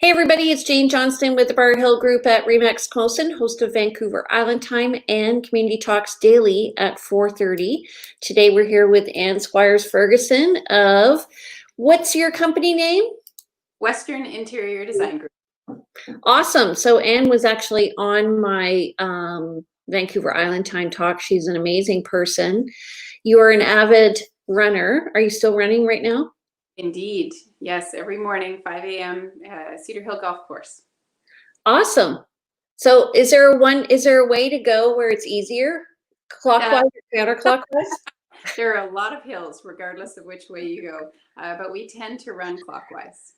Hey everybody, it's Jane Johnston with the Bar Hill Group at Remax Colson, host of Vancouver Island Time and Community Talks Daily at 4:30. Today we're here with Ann Squires Ferguson of, what's your company name? Western Interior Design Group. Awesome. So Ann was actually on my Vancouver Island Time talk. She's an amazing person. You're an avid runner. Are you still running right now? Indeed. Yes, every morning, 5 a.m., Cedar Hill Golf Course. Awesome. So is there a way to go where it's easier? Clockwise or counterclockwise? There are a lot of hills, regardless of which way you go, but we tend to run clockwise.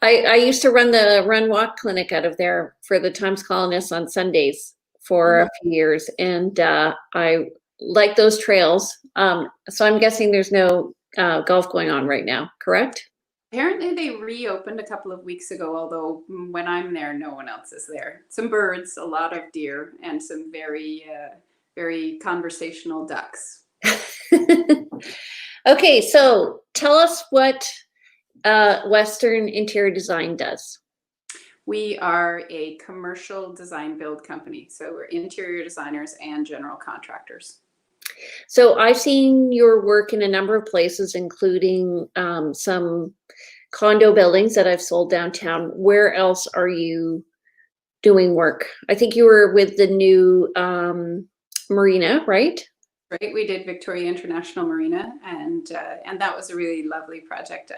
I used to run the run walk clinic out of there for the Times Colonists on Sundays for a few years, and I like those trails. So I'm guessing there's no golf going on right now, correct? Apparently they reopened a couple of weeks ago, although when I'm there, no one else is there. Some birds, a lot of deer, and some very, very conversational ducks. Okay, so tell us what Western Interior Design does. We are a commercial design build company. So we're interior designers and general contractors. So I've seen your work in a number of places, including some condo buildings that I've sold downtown. Where else are you doing work? I think you were with the new marina, right? Right, we did Victoria International Marina, and that was a really lovely project.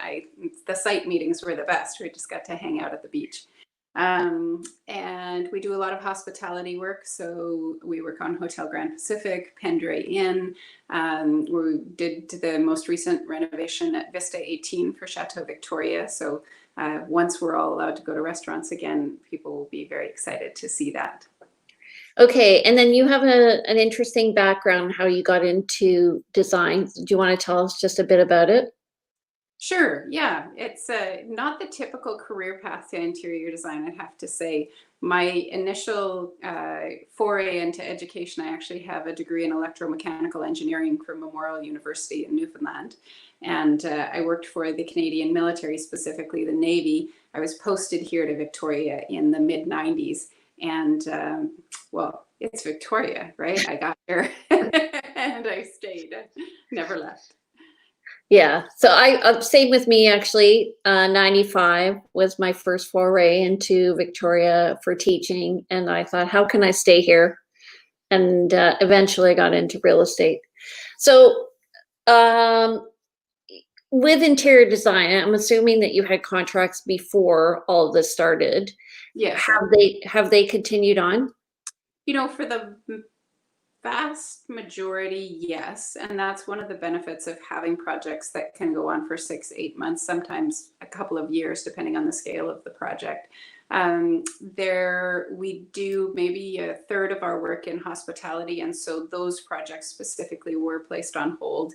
The site meetings were the best. We just got to hang out at the beach. And we do a lot of hospitality work. So we work on Hotel Grand Pacific, Pendray Inn. We did the most recent renovation at Vista 18 for Chateau Victoria. So once we're all allowed to go to restaurants again, people will be very excited to see that. Okay, and then you have an interesting background, how you got into design. Do you want to tell us just a bit about it? Sure, yeah. It's not the typical career path to interior design, I'd have to say. My initial foray into education, I actually have a degree in electromechanical engineering from Memorial University in Newfoundland. And I worked for the Canadian military, specifically the Navy. I was posted here to Victoria in the mid-90s. And well, it's Victoria, right? I got here and I stayed, never left. Yeah, so same with me actually. 95 was my first foray into Victoria for teaching, and I thought, how can I stay here? And eventually I got into real estate. So with interior design, I'm assuming that you had contracts before all of this started. Yes. Have they continued on? You know, for the vast majority, yes. And that's one of the benefits of having projects that can go on for 6, 8 months, sometimes a couple of years, depending on the scale of the project. We do maybe a third of our work in hospitality. And so those projects specifically were placed on hold.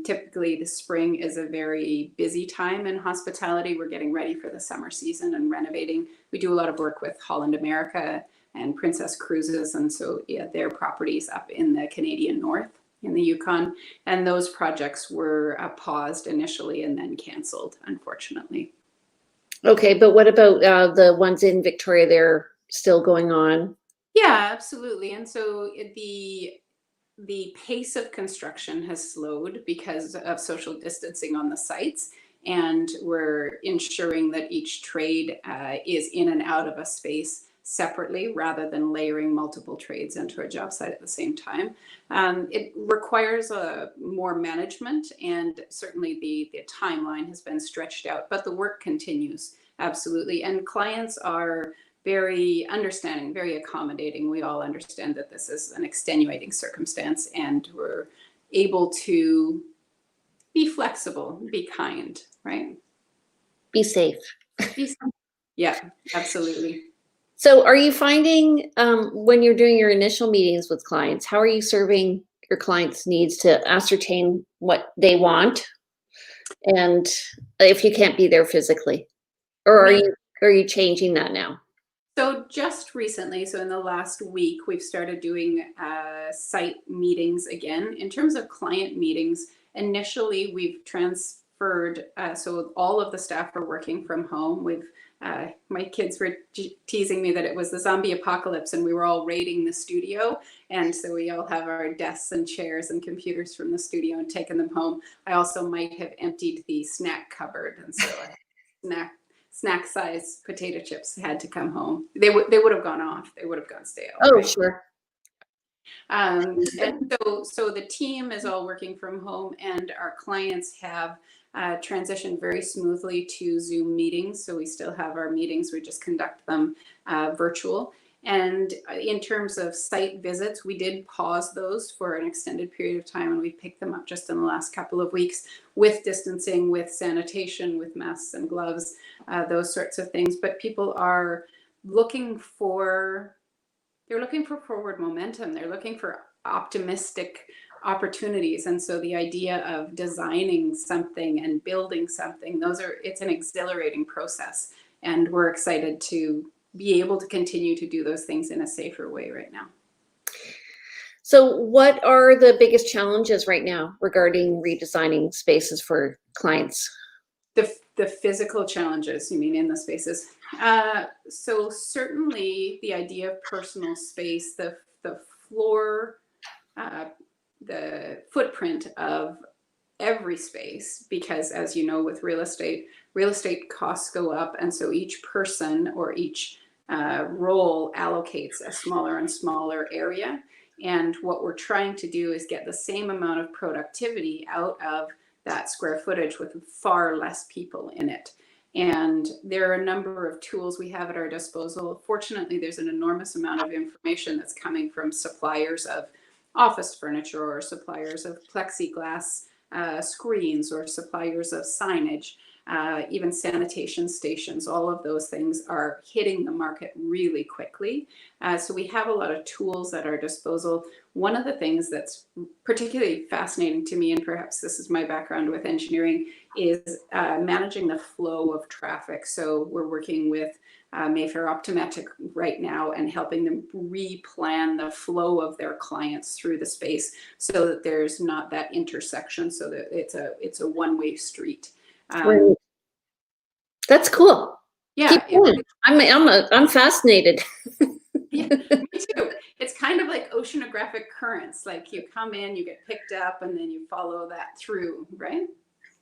Typically the spring is a very busy time in hospitality. We're getting ready for the summer season and renovating. We do a lot of work with Holland America and Princess Cruises, and so yeah, their properties up in the Canadian North, in the Yukon, and those projects were paused initially and then canceled, unfortunately. Okay, but what about the ones in Victoria? They're still going on? Yeah, absolutely. And so the pace of construction has slowed because of social distancing on the sites, and we're ensuring that each trade is in and out of a space separately rather than layering multiple trades into a job site at the same time. It requires more management, and certainly the timeline has been stretched out, but the work continues, absolutely. And clients are very understanding, very accommodating. We all understand that this is an extenuating circumstance, and we're able to be flexible, be kind, right? Be safe. Yeah, absolutely. So are you finding when you're doing your initial meetings with clients, how are you serving your clients' needs to ascertain what they want, and if you can't be there physically? Or are you changing that now? So just recently, so in the last week, we've started doing site meetings again. In terms of client meetings, initially we've transferred, so all of the staff are working from home. My kids were teasing me that it was the zombie apocalypse and we were all raiding the studio. And so we all have our desks and chairs and computers from the studio and taken them home. I also might have emptied the snack cupboard. And so snack size potato chips had to come home. They would have gone off. They would have gone stale. Oh, right? sure. And so the team is all working from home, and our clients have transitioned very smoothly to Zoom meetings. So we still have our meetings, we just conduct them virtual. And in terms of site visits, we did pause those for an extended period of time, and we picked them up just in the last couple of weeks with distancing, with sanitation, with masks and gloves, those sorts of things. But people are looking for forward momentum. They're looking for optimistic opportunities. And so the idea of designing something and building something, it's an exhilarating process. And we're excited to be able to continue to do those things in a safer way right now. So what are the biggest challenges right now regarding redesigning spaces for clients? The physical challenges, you mean, in the spaces? So certainly the idea of personal space, the floor, the footprint of every space, because as you know, with real estate costs go up. And so each person or each role allocates a smaller and smaller area. And what we're trying to do is get the same amount of productivity out of that square footage with far less people in it. And there are a number of tools we have at our disposal. Fortunately, there's an enormous amount of information that's coming from suppliers of office furniture or suppliers of plexiglass screens or suppliers of signage, even sanitation stations. All of those things are hitting the market really quickly. So we have a lot of tools at our disposal. One of the things that's particularly fascinating to me, and perhaps this is my background with engineering, is managing the flow of traffic. So we're working with Mayfair Optometric right now and helping them replan the flow of their clients through the space so that there's not that intersection, so that it's a one-way street. Right. That's cool. Yeah, Keep going. I'm fascinated. Yeah, me too. It's kind of like oceanographic currents. Like you come in, you get picked up, and then you follow that through, right?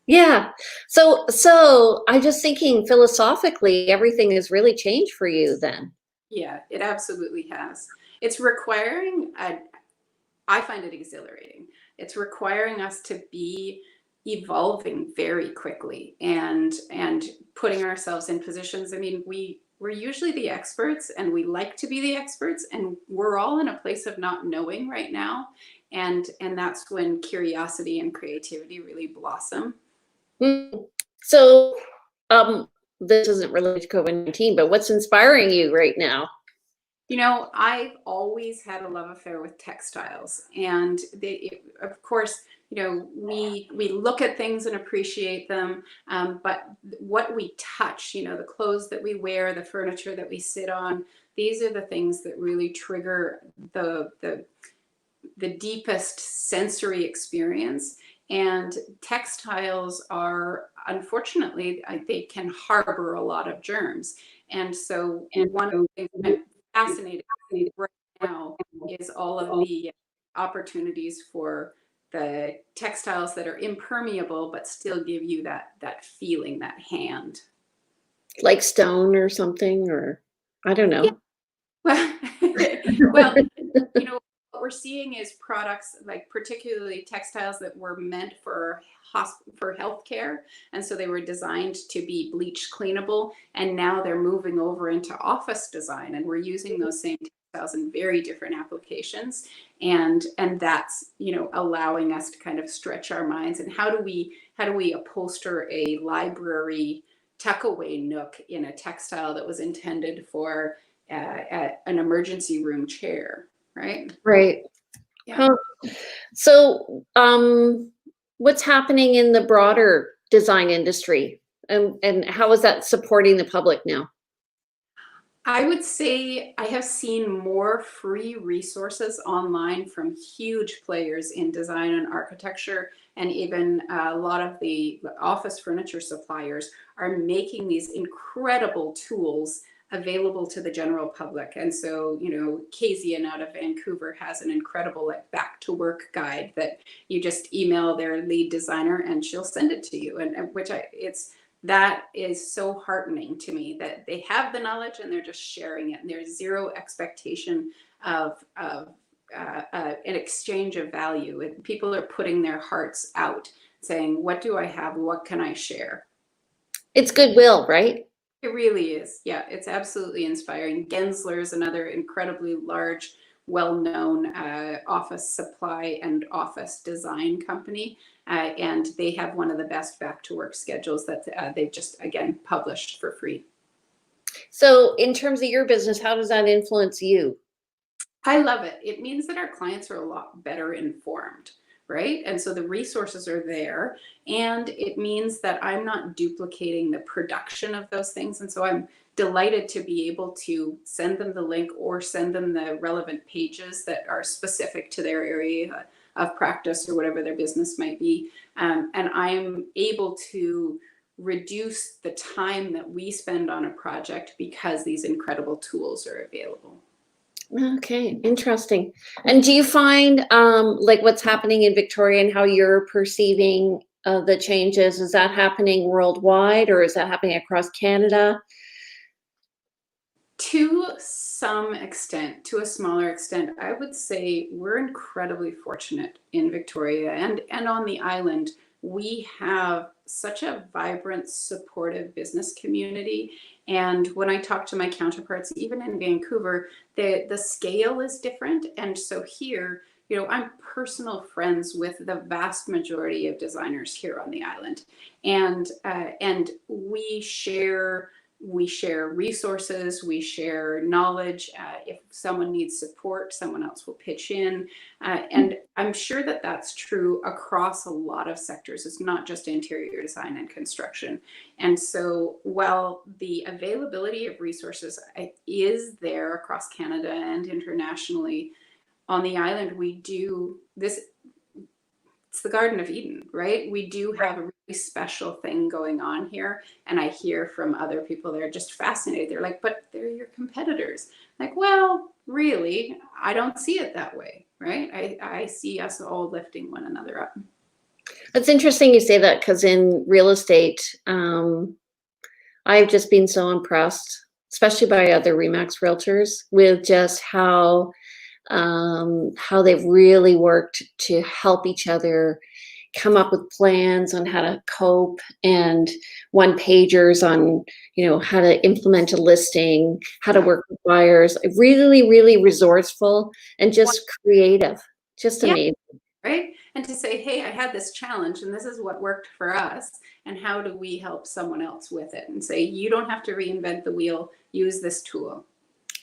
Yeah. So I'm just thinking philosophically, everything has really changed for you then. Yeah, it absolutely has. It's requiring, I find it exhilarating. It's requiring us to be evolving very quickly and putting ourselves in positions. I mean, we're usually the experts and we like to be the experts, and we're all in a place of not knowing right now. And that's when curiosity and creativity really blossom. So this isn't related to COVID-19, but what's inspiring you right now? You know, I've always had a love affair with textiles, and of course, you know, we look at things and appreciate them, but what we touch, you know, the clothes that we wear, the furniture that we sit on, these are the things that really trigger the deepest sensory experience. And textiles are, unfortunately, they can harbor a lot of germs. And so one of the things I'm fascinated right now is all of the opportunities for the textiles that are impermeable but still give you that feeling, that hand. Like stone or something, or I don't know. Yeah. Well, you know, what we're seeing is products like particularly textiles that were meant for healthcare, and so they were designed to be bleach cleanable, and now they're moving over into office design, and we're using those same textiles in very different applications, and that's, you know, allowing us to kind of stretch our minds. And how do we upholster a library tuckaway nook in a textile that was intended for an emergency room chair, right? Right. Yeah. So what's happening in the broader design industry, and how is that supporting the public now? I would say I have seen more free resources online from huge players in design and architecture and even a lot of the office furniture suppliers are making these incredible tools available to the general public. And so, Kazian out of Vancouver has an incredible like back to work guide that you just email their lead designer and she'll send it to you. And that is so heartening to me that they have the knowledge and they're just sharing it. And there's zero expectation of an exchange of value. People are putting their hearts out saying, what do I have? What can I share? It's goodwill, right? It really is. Yeah, it's absolutely inspiring. Gensler is another incredibly large, well-known office supply and office design company. And they have one of the best back to work schedules that they've just, again, published for free. So in terms of your business, how does that influence you? I love it. It means that our clients are a lot better informed, right? And so the resources are there, and it means that I'm not duplicating the production of those things. And so I'm delighted to be able to send them the link or send them the relevant pages that are specific to their area of practice or whatever their business might be. And I'm able to reduce the time that we spend on a project because these incredible tools are available. Okay, interesting. And do you find like what's happening in Victoria and how you're perceiving the changes, is that happening worldwide or is that happening across Canada? To some extent, to a smaller extent, I would say we're incredibly fortunate in Victoria and on the island. We have such a vibrant, supportive business community. And when I talk to my counterparts, even in Vancouver, the scale is different. And so here, I'm personal friends with the vast majority of designers here on the island. And we share resources, we share knowledge. If someone needs support, someone else will pitch in. And I'm sure that that's true across a lot of sectors. It's not just interior design and construction. And so while the availability of resources is there across Canada and internationally, on the island, we do this. It's the Garden of Eden, right? We do have a really special thing going on here. And I hear from other people that are just fascinated. They're like, but they're your competitors. Like, well, really, I don't see it that way, right? I see us all lifting one another up. It's interesting you say that because in real estate, I've just been so impressed, especially by other Remax realtors, with just how they've really worked to help each other come up with plans on how to cope and one pagers on how to implement a listing, how to work with buyers. Really, really resourceful and just creative. Just amazing. Right? And to say, hey, I had this challenge and this is what worked for us, and how do we help someone else with it? And say, you don't have to reinvent the wheel, use this tool.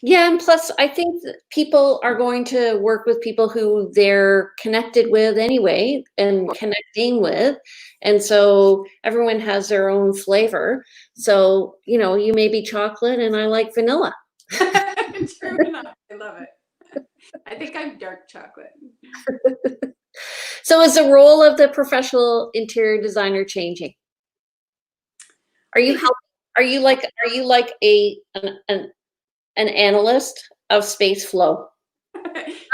Yeah, and plus I think that people are going to work with people who they're connected with anyway and connecting with. And so everyone has their own flavor. So, you may be chocolate and I like vanilla. True enough. I love it. I think I'm dark chocolate. So is the role of the professional interior designer changing? Are you like an analyst of space flow?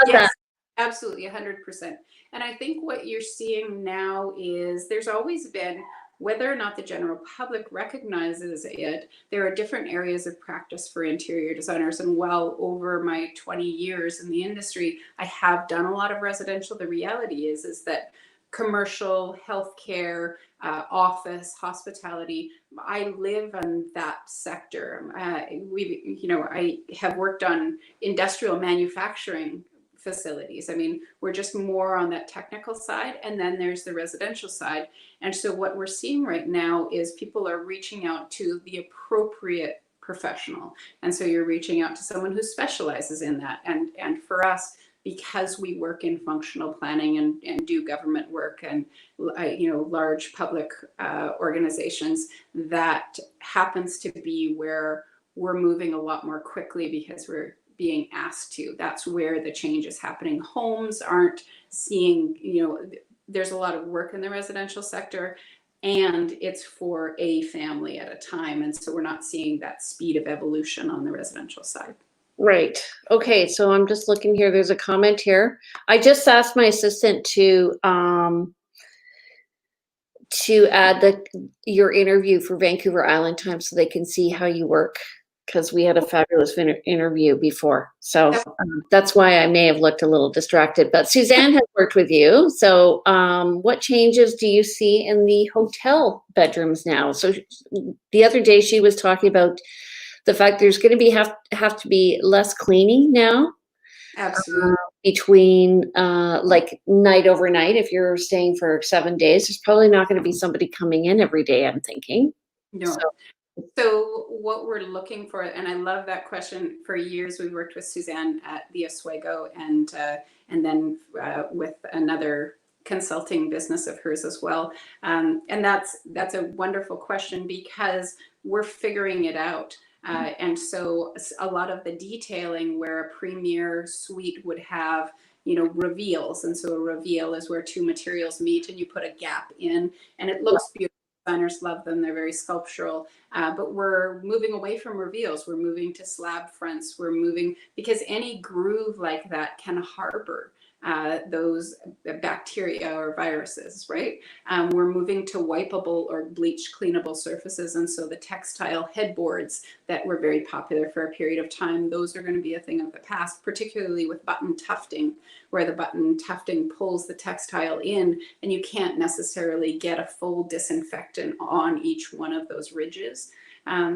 Yes, absolutely, 100%. And I think what you're seeing now is there's always been, whether or not the general public recognizes it, there are different areas of practice for interior designers. And well over my 20 years in the industry, I have done a lot of residential. The reality is that commercial, healthcare, office, hospitality, I live in that sector. I have worked on industrial manufacturing facilities. I mean, we're just more on that technical side, and then there's the residential side. And so what we're seeing right now is people are reaching out to the appropriate professional. And so you're reaching out to someone who specializes in that. And for us, because we work in functional planning and do government work and large public organizations, that happens to be where we're moving a lot more quickly because we're being asked to. That's where the change is happening. Homes aren't seeing, there's a lot of work in the residential sector, and it's for a family at a time. And so we're not seeing that speed of evolution on the residential side. Right. Okay. So I'm just looking here. There's a comment here. I just asked my assistant to add your interview for Vancouver Island Times so they can see how you work, because we had a fabulous interview before. So that's why I may have looked a little distracted. But Suzanne has worked with you. So what changes do you see in the hotel bedrooms now? So the other day she was talking about the fact there's going to be have to be less cleaning now. Absolutely. Between like night overnight, if you're staying for 7 days, there's probably not going to be somebody coming in every day, I'm thinking. No. So what we're looking for, and I love that question. For years, we worked with Suzanne at the Oswego, and then with another consulting business of hers as well. And that's a wonderful question, because we're figuring it out. And so a lot of the detailing where a premier suite would have, reveals. And so a reveal is where two materials meet and you put a gap in, and it looks beautiful. Designers love them. They're very sculptural. But we're moving away from reveals. We're moving to slab fronts. We're moving, because any groove like that can harbor those bacteria or viruses, right? We're moving to wipeable or bleach cleanable surfaces. And so the textile headboards that were very popular for a period of time, those are going to be a thing of the past, particularly with button tufting, where the button tufting pulls the textile in, and you can't necessarily get a full disinfectant on each one of those ridges.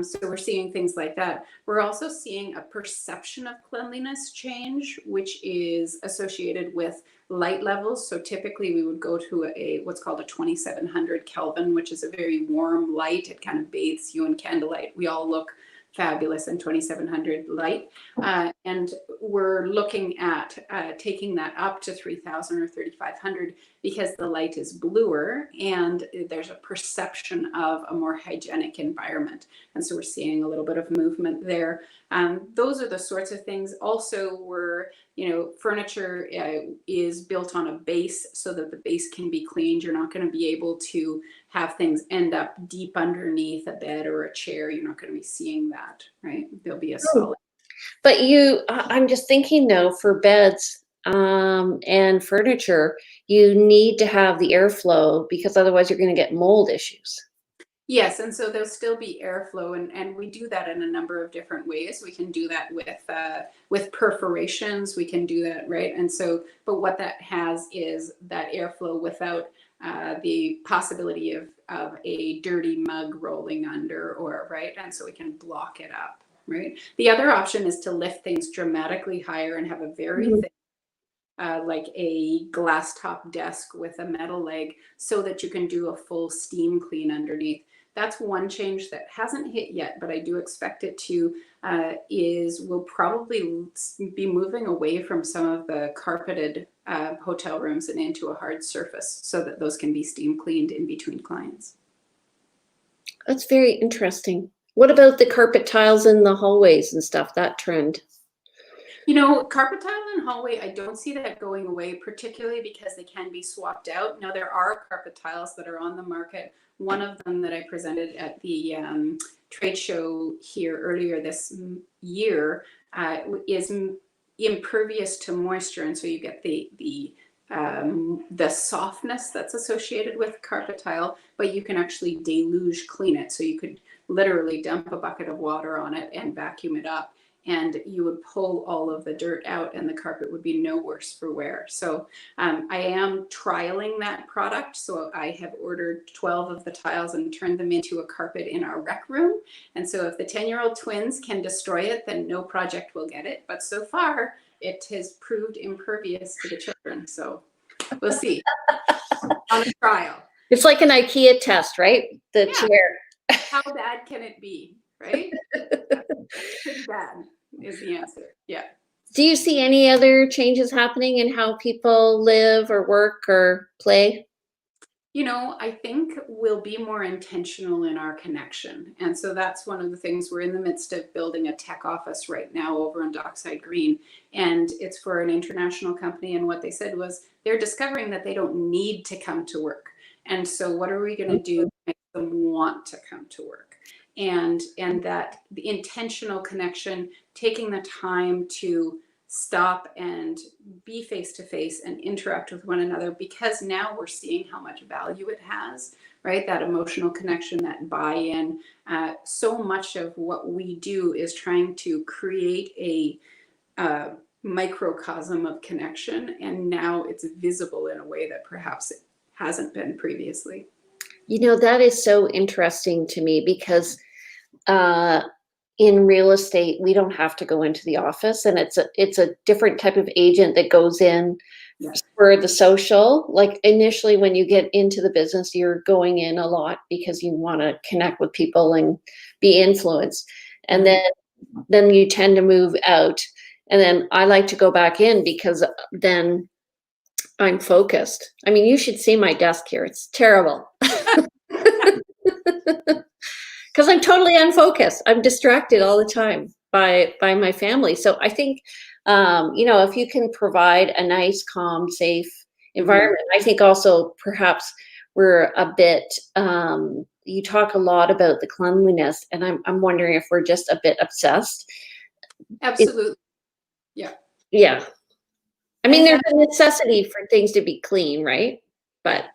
So we're seeing things like that. We're also seeing a perception of cleanliness change, which is associated with light levels. So typically we would go to what's called a 2700 Kelvin, which is a very warm light. It kind of bathes you in candlelight. We all look fabulous in 2700 light. And we're looking at taking that up to 3000 or 3500, because the light is bluer and there's a perception of a more hygienic environment. And so we're seeing a little bit of movement there. Those are the sorts of things. Also, furniture is built on a base so that the base can be cleaned. You're not going to be able to have things end up deep underneath a bed or a chair. You're not going to be seeing that, right? There'll be a solid. But I'm just thinking though, for beds and furniture, you need to have the airflow, because otherwise you're going to get mold issues. Yes, and so there'll still be airflow, and we do that in a number of different ways. We can do that with perforations. We can do that, right? And so, but what that has is that airflow without the possibility of a dirty mug rolling under, or right, and so we can block it up, right? The other option is to lift things dramatically higher and have a very thick, like a glass top desk with a metal leg, so that you can do a full steam clean underneath. That's one change that hasn't hit yet, but I do expect it to, we'll probably be moving away from some of the carpeted hotel rooms and into a hard surface, so that those can be steam cleaned in between clients. That's very interesting. What about the carpet tiles in the hallways and stuff, that trend? Carpet tile in hallway, I don't see that going away, particularly because they can be swapped out. Now, there are carpet tiles that are on the market. One of them that I presented at the trade show here earlier this year is impervious to moisture, and so you get the softness that's associated with carpet tile, but you can actually deluge clean it. So you could literally dump a bucket of water on it and vacuum it up, and you would pull all of the dirt out, and the carpet would be no worse for wear. So I am trialing that product. So I have ordered 12 of the tiles and turned them into a carpet in our rec room. And so if the 10-year-old twins can destroy it, then no project will get it. But so far, it has proved impervious to the children. So we'll see on a trial. It's like an IKEA test, right? The chair. How bad can it be, right? Pretty bad is the answer. Yeah. Do you see any other changes happening in how people live or work or play? I think we'll be more intentional in our connection. And so that's one of the things. We're in the midst of building a tech office right now over in Dockside Green. And it's for an international company. And what they said was they're discovering that they don't need to come to work. And so what are we going to do to make them want to come to work? And that the intentional connection, taking the time to stop and be face to face and interact with one another, because now we're seeing how much value it has, right? That emotional connection, that buy-in. So much of what we do is trying to create a microcosm of connection, and now it's visible in a way that perhaps it hasn't been previously. That is so interesting to me because uh, in real estate, we don't have to go into the office, and it's a different type of agent that goes in Yes. for the social. Like initially, when you get into the business, you're going in a lot because you want to connect with people and be influenced, and then you tend to move out. And then I like to go back in because then I'm focused. I mean, you should see my desk here. It's terrible. Because I'm totally unfocused. I'm distracted all the time by my family. So I think, if you can provide a nice, calm, safe environment, I think also perhaps we're a bit. You talk a lot about the cleanliness, and I'm wondering if we're just a bit obsessed. It, Absolutely. Yeah. yeah, I mean, And there's that, a necessity for things to be clean, right? yeah, But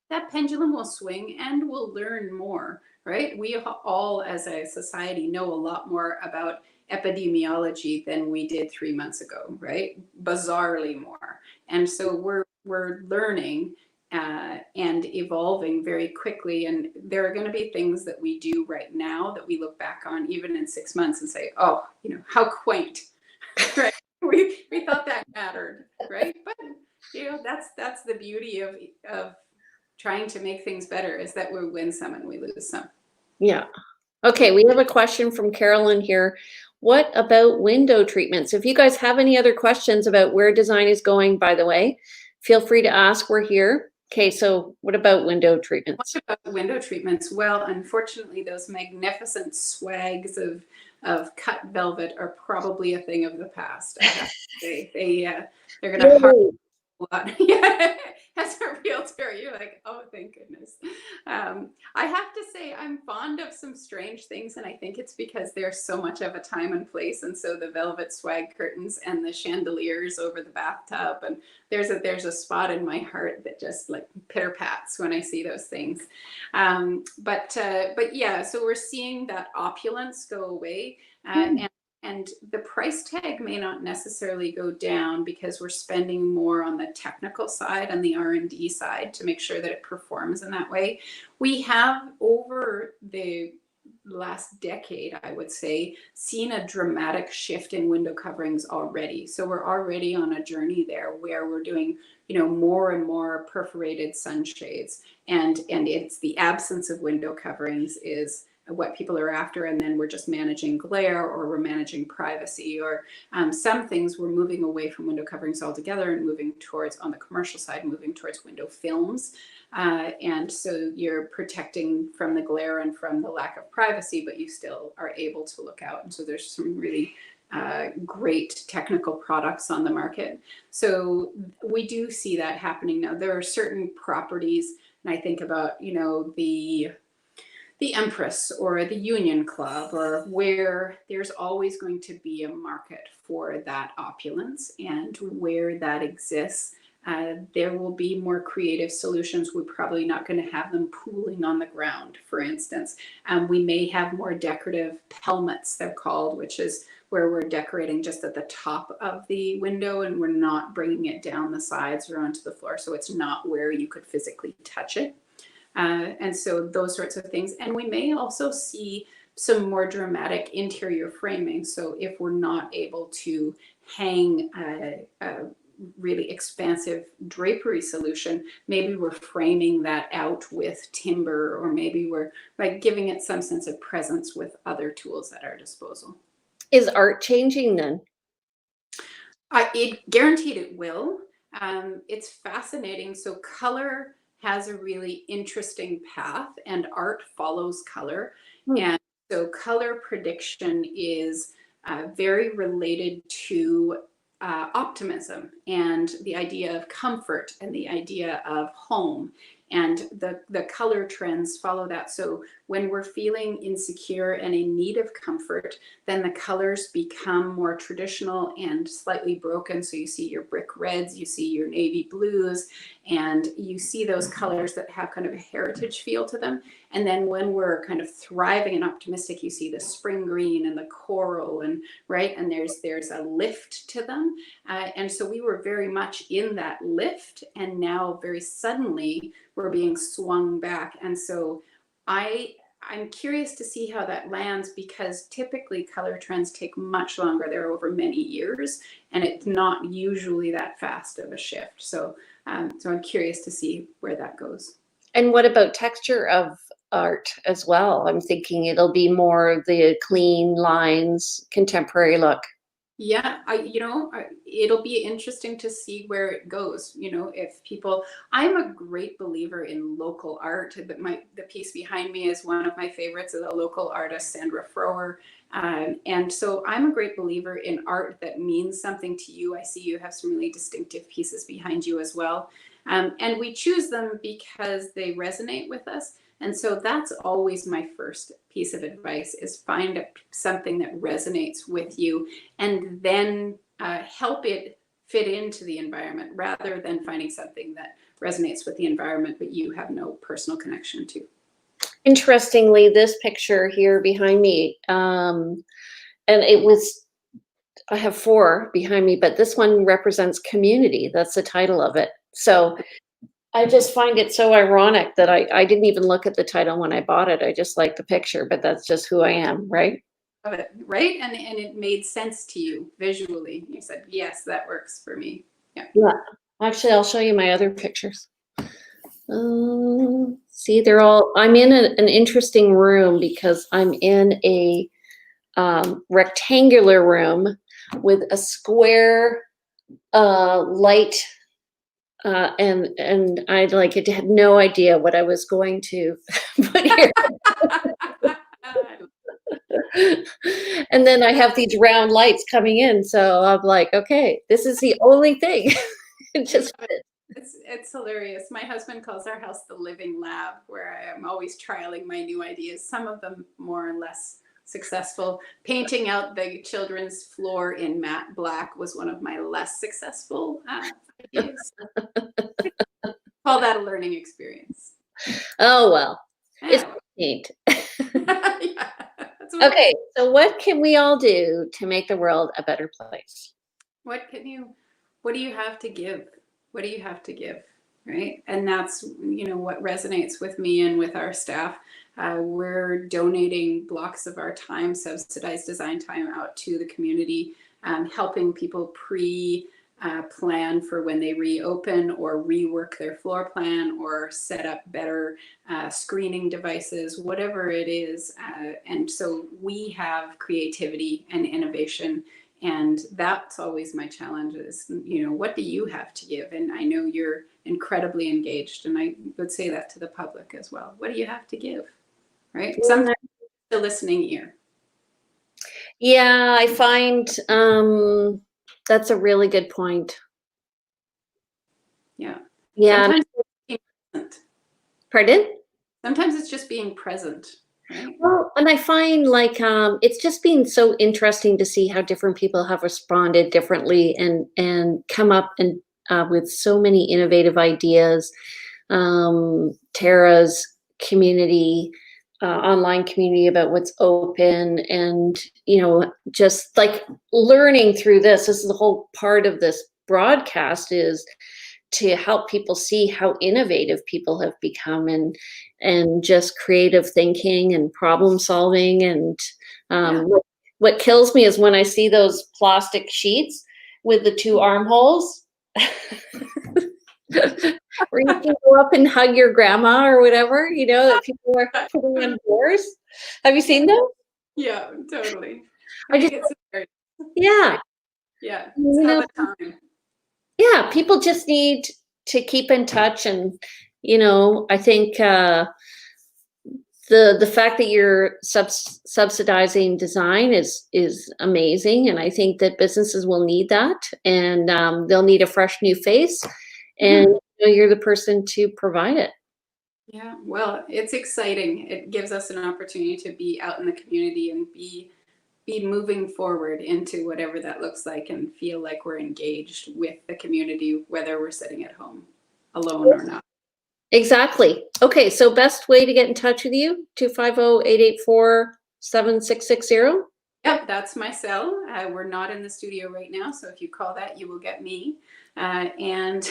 that pendulum will swing and we'll learn more, right? We all, as a society, know a lot more about epidemiology than we did 3 months ago, right? Bizarrely more. And so we're learning and evolving very quickly. And there are going to be things that we do right now that we look back on even in 6 months and say, oh, how quaint, right? We thought that mattered, right? But that's the beauty of trying to make things better, is that we win some and we lose some. yeah. Okay, we have a question from Carolyn here. What about window treatments? If you guys have any other questions about where design is going, by the way, feel free to ask. We're here. Okay, so what about window What treatments? about window treatments? Well, unfortunately, those magnificent swags of cut velvet are probably a thing of the past. I have to say they're going to Yay. lot. Yeah, as a realtor, you're like, oh, thank goodness. I have to say, I'm fond of some strange things, and I think it's because there's so much of a time and place. And so the velvet swag curtains and the chandeliers over the bathtub, and there's a spot in my heart that just like pitter pats when I see those things. But yeah, so we're seeing that opulence go away, and the price tag may not necessarily go down because we're spending more on the technical side and the R&D side to make sure that it performs in that way. We have, over the last decade, I would say, seen a dramatic shift in window coverings already. So we're already on a journey there where we're doing, more and more perforated sunshades, and it's the absence of window coverings is what people are after. And then we're just managing glare, or we're managing privacy, or some things we're moving away from window coverings altogether and moving towards, on the commercial side, moving towards window films. And so you're protecting from the glare and from the lack of privacy, but you still are able to look out. And so there's some really great technical products on the market. So we do see that happening now. There are certain properties, and I think about, the Empress or the Union Club, or where there's always going to be a market for that opulence, and where that exists, there will be more creative solutions. We're probably not going to have them pooling on the ground, for instance. We may have more decorative pelmets, they're called, which is where we're decorating just at the top of the window and we're not bringing it down the sides or onto the floor. So it's not where you could physically touch it. And so those sorts of things. And we may also see some more dramatic interior framing. So if we're not able to hang a really expansive drapery solution, maybe we're framing that out with timber, or maybe we're like giving it some sense of presence with other tools at our disposal. Is art changing then? It guaranteed it will. It's fascinating. So color has a really interesting path, and art follows color. Hmm. And so color prediction is very related to optimism and the idea of comfort and the idea of home. And the color trends follow that. So when we're feeling insecure and in need of comfort, then the colors become more traditional and slightly broken. So you see your brick reds, you see your navy blues, and you see those colors that have kind of a heritage feel to them. And then when we're kind of thriving and optimistic, you see the spring green and the coral, and right, and there's a lift to them. And so we were very much in that lift, and now very suddenly we're being swung back. And so I'm curious to see how that lands, because typically color trends take much longer. They're over many years, and it's not usually that fast of a shift. So I'm curious to see where that goes. And what about texture of art as well? I'm thinking it'll be more the clean lines, contemporary look. Yeah, it'll be interesting to see where it goes. If people, I'm a great believer in local art. The piece behind me is one of my favorites, of the local artist Sandra Frower. And so I'm a great believer in art that means something to you. I see you have some really distinctive pieces behind you as well. And we choose them because they resonate with us. And so that's always my first piece of advice, is find something that resonates with you, and then help it fit into the environment, rather than finding something that resonates with the environment but you have no personal connection to. Interestingly, this picture here behind me, and I have 4 behind me, but this one represents community. That's the title of it. So I just find it so ironic that I didn't even look at the title when I bought it. I just like the picture, but that's just who I am, right? Of it, right? And it made sense to you visually. You said, yes, that works for me. Yeah. Yeah. Actually, I'll show you my other pictures. See, I'm in an interesting room because I'm in a rectangular room with a square light. And I had no idea what I was going to put here. And then I have these round lights coming in, so I'm like, okay, this is the only thing. It just It's hilarious. My husband calls our house the living lab, where I am always trialing my new ideas, some of them more or less successful. Painting out the children's floor in matte black was one of my less successful ideas. Call that a learning experience. Oh well, it's Yeah. neat. Yeah, Okay, so what can we all do to make the world a better place? what do you have to give? What do you have to give? Right. And that's, what resonates with me and with our staff. We're donating blocks of our time, subsidized design time, out to the community, helping people plan for when they reopen, or rework their floor plan, or set up better screening devices, whatever it is. And so we have creativity and innovation. And that's always my challenge, is, what do you have to give? And I know you're incredibly engaged, and I would say that to the public as well. What do you have to give? Right? Sometimes the listening ear. Yeah, I find that's a really good point. Yeah. Yeah. Sometimes it's being present. Pardon? Sometimes it's just being present. Right? Well, and I find it's just been so interesting to see how different people have responded differently and come up and with so many innovative ideas. Tara's community, online community about what's open, and just like learning through this. This is the whole part of this broadcast, is to help people see how innovative people have become, and just creative thinking and problem solving. And what kills me is when I see those plastic sheets with the 2 armholes. Where you can go up and hug your grandma or whatever, that people are putting on doors. Have you seen those? Yeah, totally. Yeah. Yeah. It's all the time. Yeah, people just need to keep in touch, and I think the fact that you're subsidizing design is amazing, and I think that businesses will need that, and they'll need a fresh new face, and Mhm. you're the person to provide it. Yeah, well, it's exciting. It gives us an opportunity to be out in the community and be moving forward into whatever that looks like and feel like we're engaged with the community, whether we're sitting at home alone or not. Exactly. Okay, so best way to get in touch with you, 250-884-7660. Yep, that's my cell. We're not in the studio right now, so if you call that, you will get me. And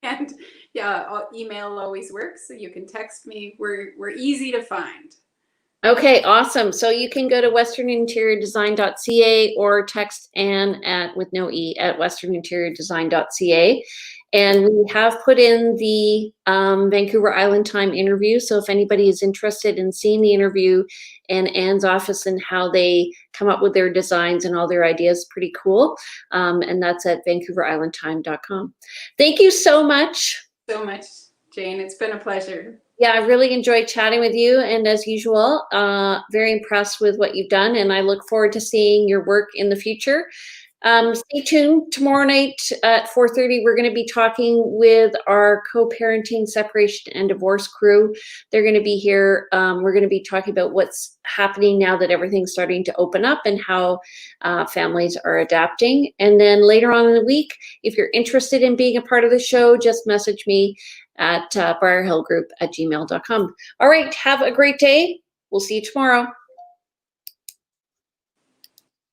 and yeah, email always works. So you can text me. We're easy to find. Okay, awesome. So you can go to westerninteriordesign.ca or text Ann with no E at westerninteriordesign.ca. And we have put in the Vancouver Island Time interview. So if anybody is interested in seeing the interview and Ann's office and how they come up with their designs and all their ideas, pretty cool. And that's at vancouverislandtime.com. Thank you so much. So much, Jane. It's been a pleasure. Yeah, I really enjoyed chatting with you. And as usual, very impressed with what you've done. And I look forward to seeing your work in the future. Stay tuned. Tomorrow night at 4:30, we're going to be talking with our co-parenting, separation, and divorce crew. They're going to be here. We're going to be talking about what's happening now that everything's starting to open up and how families are adapting. And then later on in the week, if you're interested in being a part of the show, just message me at briarhillgroup@gmail.com. All right, have a great day. We'll see you tomorrow.